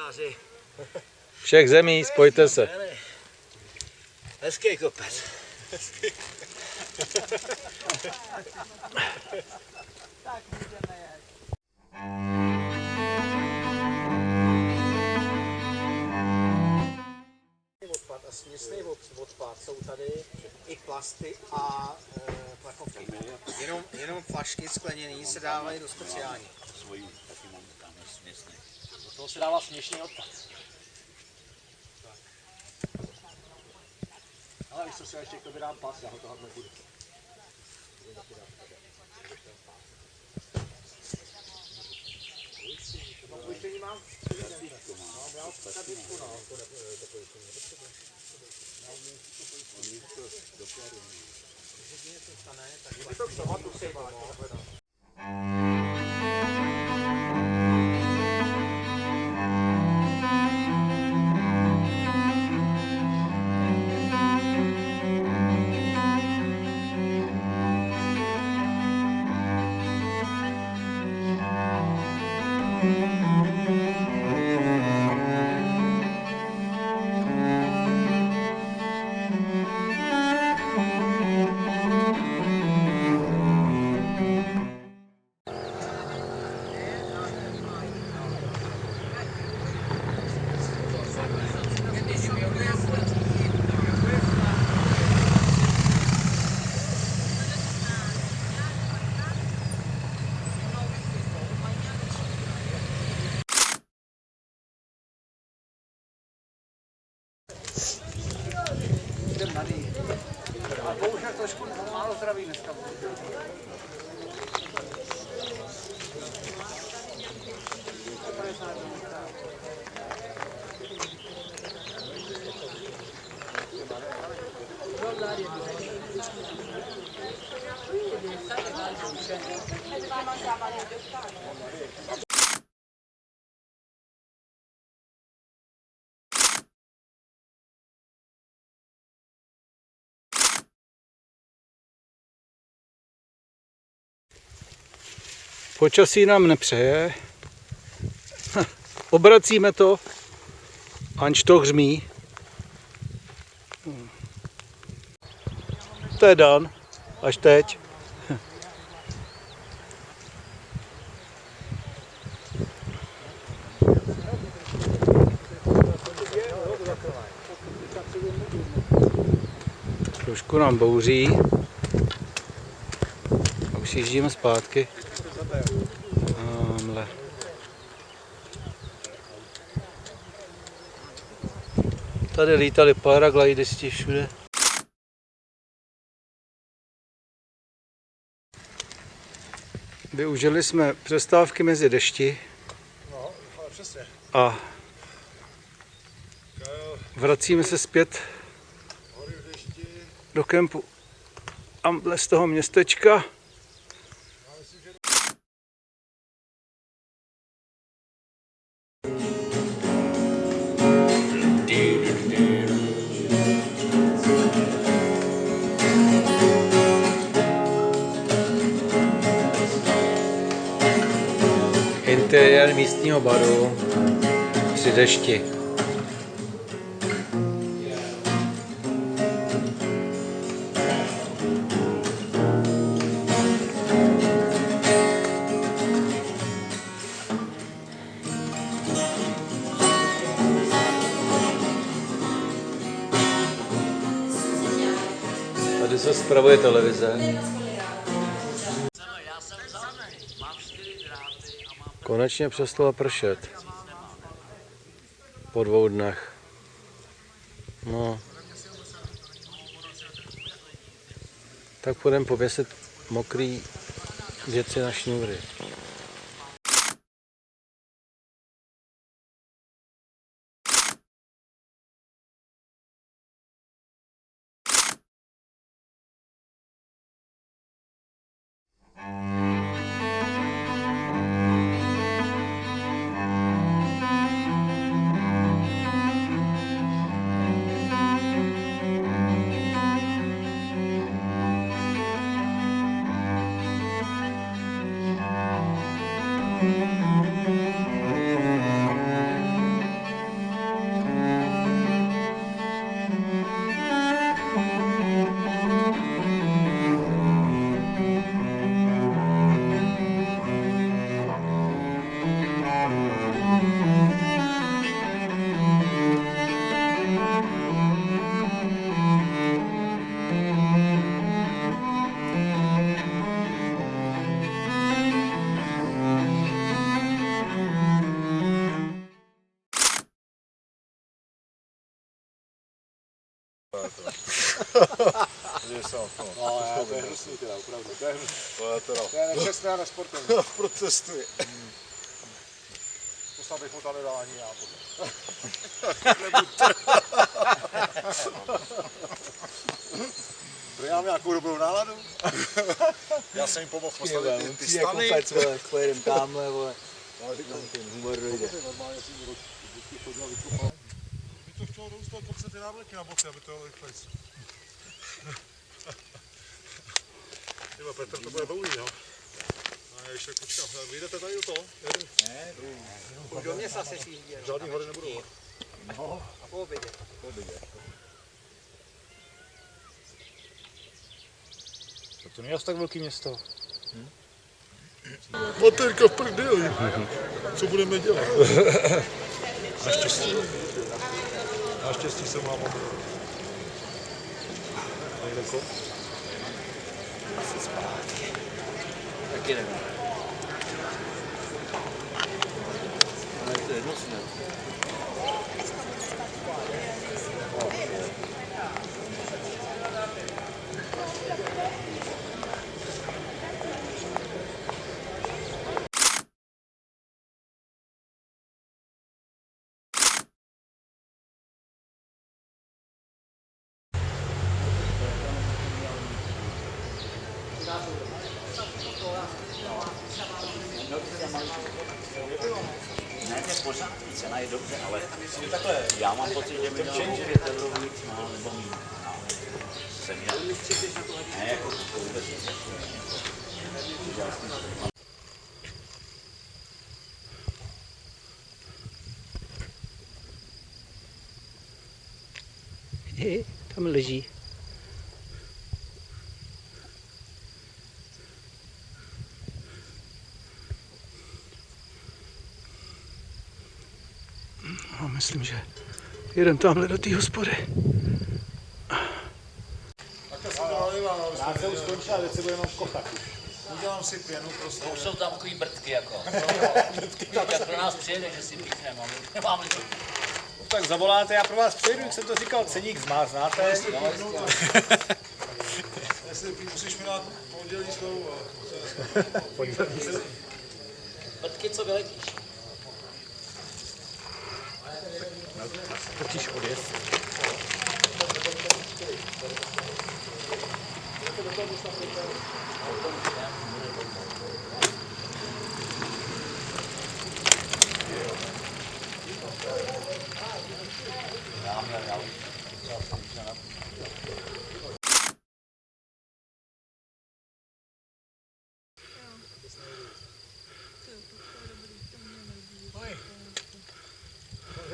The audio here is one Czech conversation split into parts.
Rybáři. Všech zemí, spojte se. Hezký kopec. Tak můžeme jet. Odpad a směsný odpad jsou tady i plasty a plechovky. Jenom flašky skleněný se dávají do speciální. Svojí taky mám tam směsný. Do toho se dává směšný odpad. Ale víš co, si ještě k tobě dám pas, já ho toho nebudu. To pojištění mám? No, já ho tady no. Kdyby to k tomatu sejbal, no. A bohužel trošku málo zdraví dneska. Počasí nám nepřeje. Obracíme to, anž to hřmí. To je dan, až teď. Trošku nám bouří. A už jíždíme zpátky. Tamhle. Tady lítali paraglidisti všude. Využili jsme přestávky mezi dešti. No, ale přesně. A vracíme se zpět do kempu. Tamhle z toho městečka. Interiér místního baru při dešti. Tady se spravuje televize. Konečně přestalo pršet. Po 2 dnech. No. Tak půjdeme pověsit mokrý věci na šňůry. To je hnusný teda, opravdu. To je hnusný. To je nečestné a nesportovní. Protestuji. To snad bych mu tam nedal ani já. Já mám nějakou dobrou náladu. Já jsem jim pomohl postavit ty stany. Kopec, vole, pojedem tamhle, vole. Ten humor dojde. Normálně si vždycky chodil a vykopal. By to chtělo dolů z toho kopce ty návleky na boky, aby to jelo rychlejc. Tyba, Petr to bude dlouhý, jo? A ještě počkám, vyjdete tady do toho? Ne, Už do města se šíří. Žádný hory nebudou. A po obědě. To není asi tak velký město. Materinka v prdeli. Co budeme dělat? Naštěstí. Naštěstí jsem mám mobil. Nejde kop. taky nevím. Ale to je hnusné. Ne, to je pořád, cena je dobře, ale já mám pocit, že mi dalo 5 euro víc má, nebo míň. Jsem měl. Ne, jako to vůbec nic. Tam leží. No, myslím, že jedem tamhle do té hospody. Takhle se to nalívám, ale Práce už skončila, teď se budeme kochat. udělám si pěnu prostě. Už jsou tam takový brdky, jako. Jak pro nás přijede, že si píchneme, nemáme to. Tak zavoláte, já pro vás přijedu, jak jsem to říkal, Ceník znáte. Jestli musíš mi dát pondělí slovo. Brdky, co vyletíš? Totiž odjezd.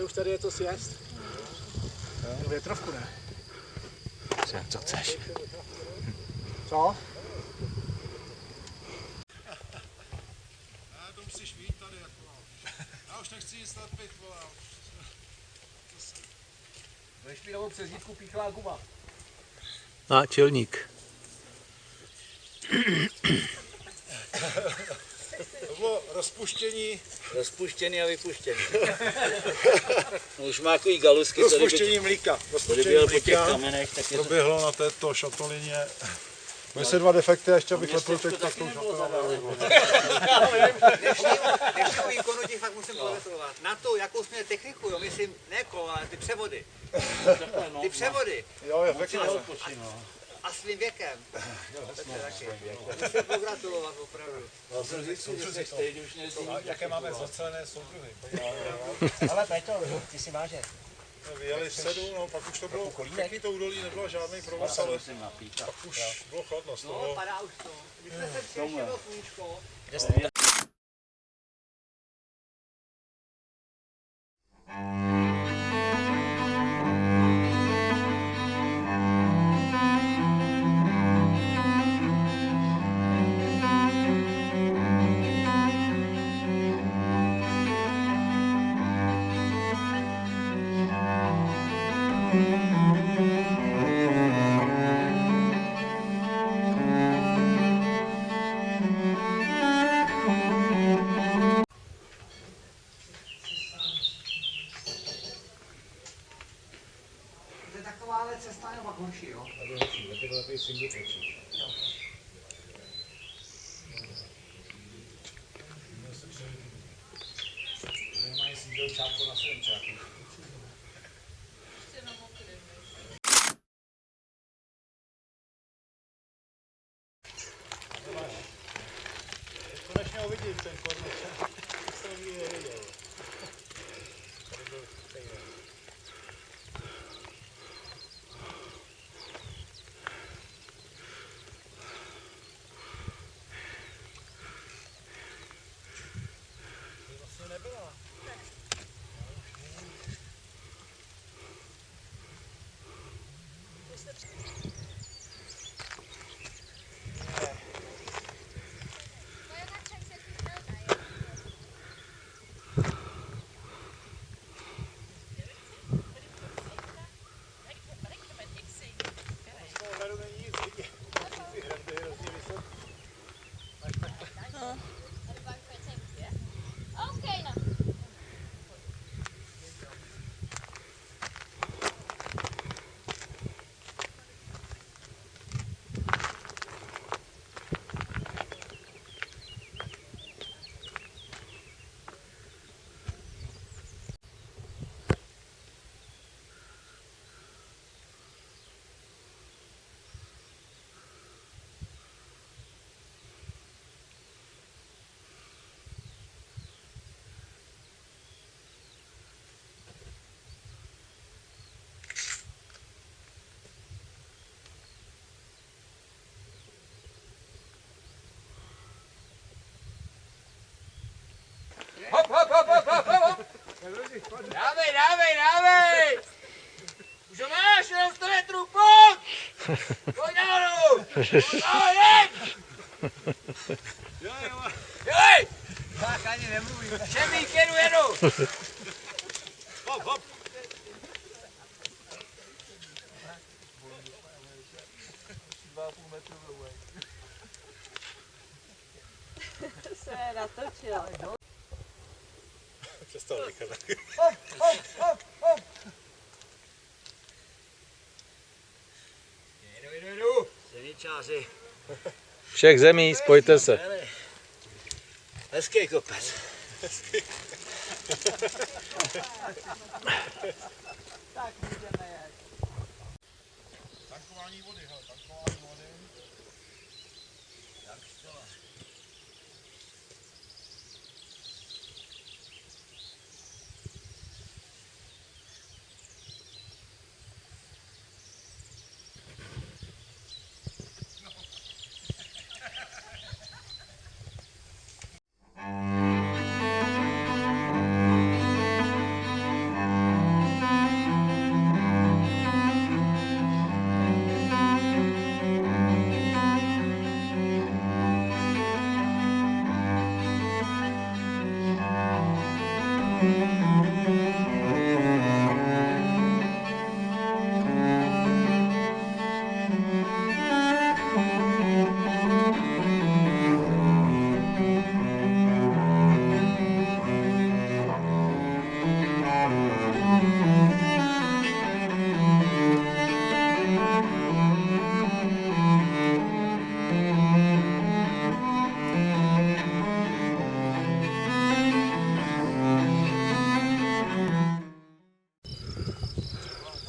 Už tady je to sjezd. Větrovku, ne? Co chceš? Co? Já to musíš mít tady, jako. Já už nechci nic nadpit, vole. Budeš mít novou přezdívku Píchlá guma. A čelník. To bylo rozpuštění. Rozpuštěný a vypuštěný. No, už má takový galusky, Rozpuštění mlíka. kdyby byl po těch kamenech, tak je to... Proběhlo na této šatolině. Byly se 2 defekty a ještě bych lepil teď taky takovou nebylo šatolinu. Dnešního výkonu těch fakt musím pogratulovat. Na to, jakou jsme měli techniku, jo, myslím, ne kolo, ale ty převody. Ty převody. Jo, je pěkné. A svým věkem. To je taky. Musím pogratulovat opravdu. Jaké máme zocelené soudruhy. Ale Peťo, ty si váže. Vyjeli v 7, no pak už to bylo pěkný to údolí, nebyla žádný provoz, ale pak už bylo chladno z No, toho. padá už to. My jsme se přijeli do sluníčko. Konečně ho vidím, ten kornet. To jsem nikdy neviděl. Tady byl stejný. To vlastně nebyla. Ohradu není nic vidět. Ty hradby je hrozně vysoký. Okay, no. Dávej, dávej, dávej! Už ho máš, jenom 100 metrů, pojď! Pojď nahoru! Pojď, jej! Tak ani nemluvím. Všem víkendu jedu! Hop, hop. Se natočila. Přestal říkat. Jedu. Silničáři. Všech zemí, spojte se. Hezký kopec. Tak můžeme jet. Tankování vody, hele, tankování vody.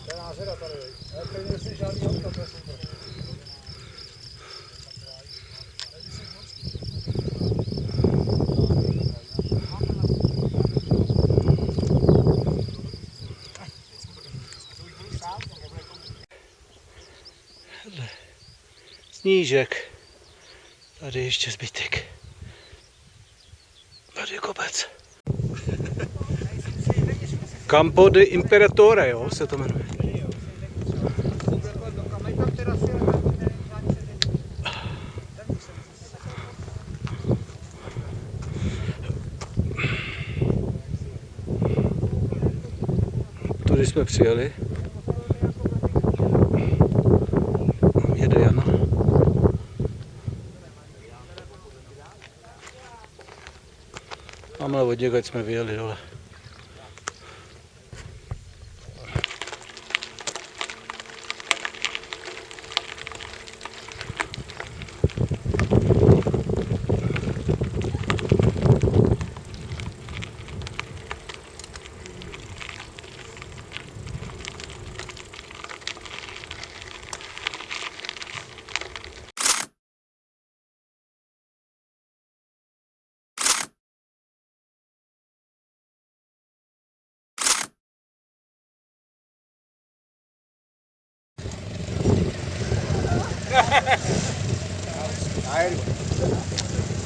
To je nádhera tady, ale tady nejsou žádný auta, to je super. Snížek. Tady ještě zbytek. Tady je kopec. Campo de Imperatore, jo, se to jmenuje. Tudy jsme přijeli. Jede Jana. Tamhle od někud jsme vyjeli dole.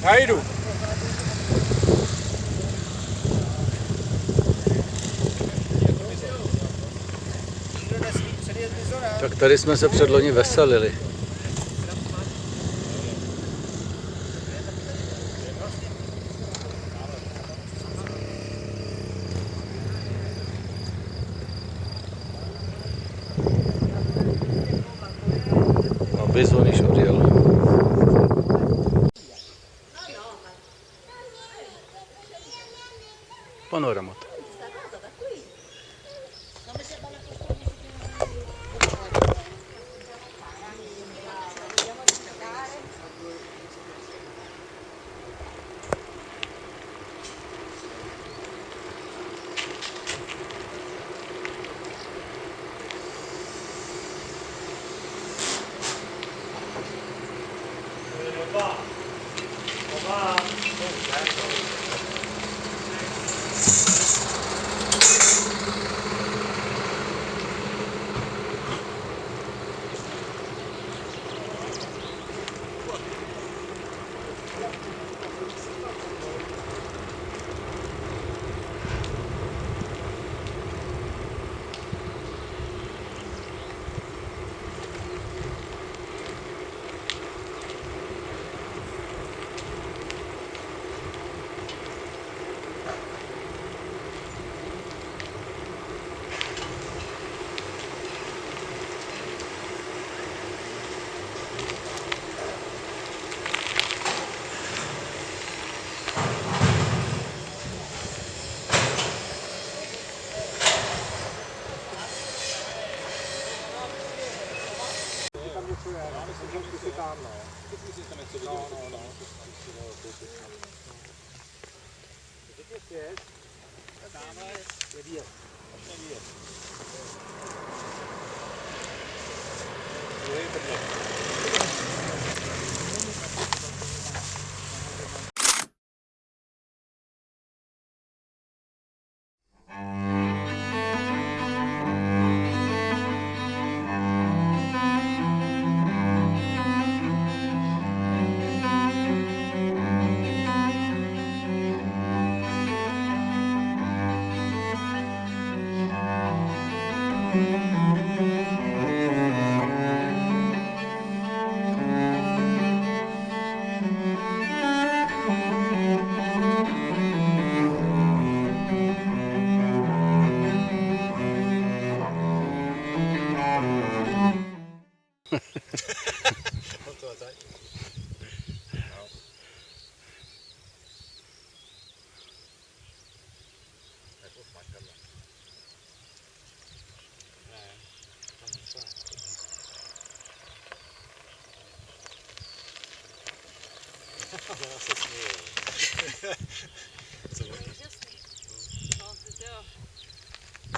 Já jdu. Tak tady jsme se předloni veselili. A Bizon již odjel. Panoramat.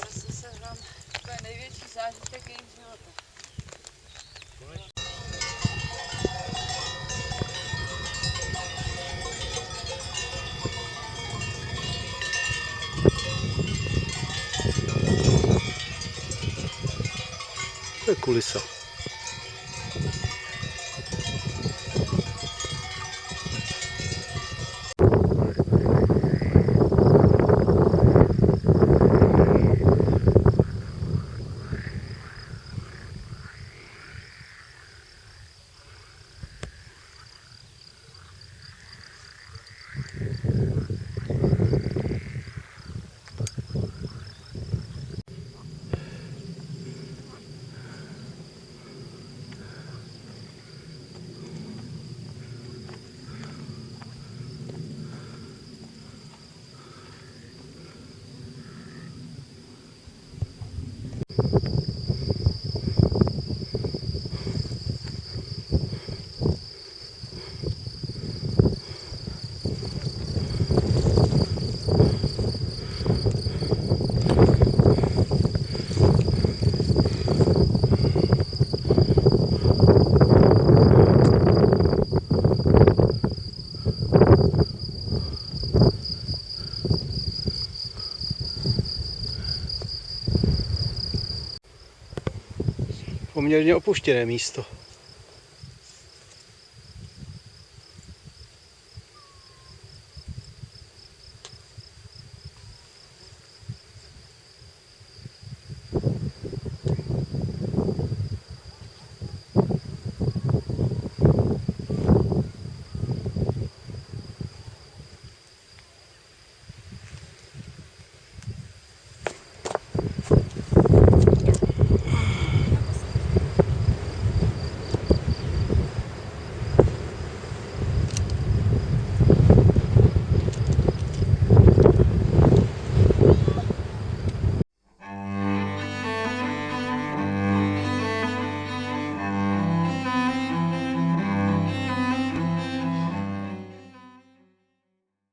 Zase se hrám, to je největší zážitek jejich života. To je kulisa. Poměrně opuštěné místo.